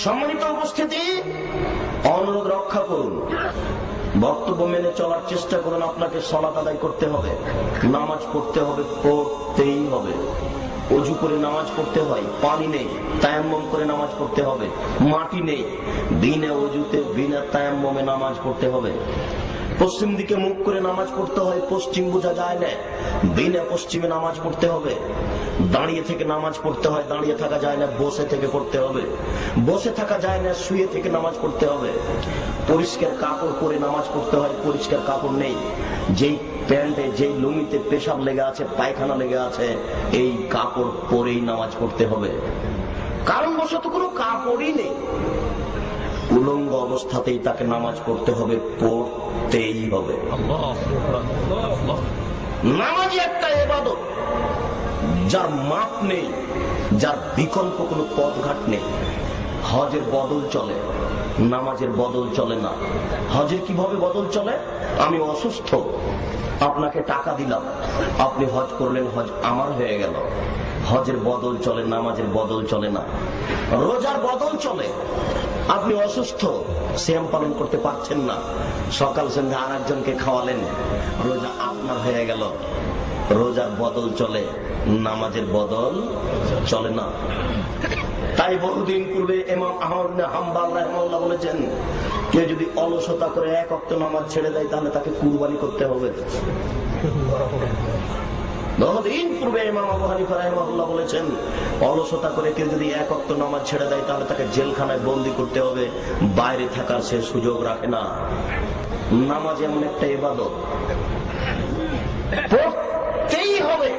সম্মানিত উপস্থিতি, অনুরোধ রক্ষা করুন, বক্তব্য মেনে চলার চেষ্টা করুন। আপনাকে সালাত আদায় করতে হবে, নামাজ পড়তে হবে, পড়তেই হবে। অজু করে নামাজ পড়তে হয়, পানি নেই, তায়াম্মুম করে নামাজ পড়তে হবে। মাটি নেই, বিনা অজুতে বিনা তায়াম্মুমে নামাজ পড়তে হবে। পশ্চিম দিকে মুখ করে নামাজ পড়তে হয়, পশ্চিম বোঝা যায় না, বিনা পশ্চিমে নামাজ পড়তে হবে। দাঁড়িয়ে থেকে নামাজ পড়তে হয়, দাঁড়িয়ে থাকা যায় না, বসে থেকে পড়তে হবে। বসে থাকা যায় না, শুয়ে থেকে নামাজ পড়তে হবে। পরিষ্কার কাপড় পরে নামাজ পড়তে হয়, পরিষ্কার কাপড় নেই। যেই প্যান্টে যেই লুঙ্গিতে পেশাব লেগে আছে, পায়খানা লেগে আছে, এই কাপড় পরেই নামাজ পড়তে হবে। কারণবশত কোনো কাপড়ই নেই, উলঙ্গ অবস্থাতেই তাকে নামাজ পড়তে হবে, পড়তেই হবে। নামাজই একটা ইবাদত যার মাপ নেই, যার বিকল্প কোনো পথঘাট নেই। হজের বদল চলে, নামাজের বদল চলে না। হজের কিভাবে বদল চলে? আমি অসুস্থ, আপনাকে টাকা দিলাম, আপনি হজ করলেন, হজ আমার হয়ে গেল। হজের বদল চলে, নামাজের বদল চলে না। রোজার বদল চলে, আপনি অসুস্থ, সিয়াম পালন করতে পারছেন না, সকাল সন্ধ্যা আর একজনকে খাওয়ালেন, রোজা আপনার হয়ে গেল। রোজার বদল চলে, নামাজের বদল চলে না। তাই বহুদিন পূর্বে ইমাম আহমদ ইবনে হাম্বল রাহিমাহুল্লাহ বলেছেন, কেউ যদি অলসতা করে এক ওয়াক্ত নামাজ ছেড়ে দেয় তাহলে তাকে কুরবানি করতে হবে। বহুদিন পূর্বে ইমাম আবু হানিফা রাহিমাহুল্লাহ বলেছেন, অলসতা করে কেউ যদি এক ওয়াক্ত নামাজ ছেড়ে দেয় তাহলে তাকে জেলখানায় বন্দী করতে হবে, বাইরে থাকার সে সুযোগ রাখে না। নামাজ এমন একটা ইবাদত, পড়তেই হবে।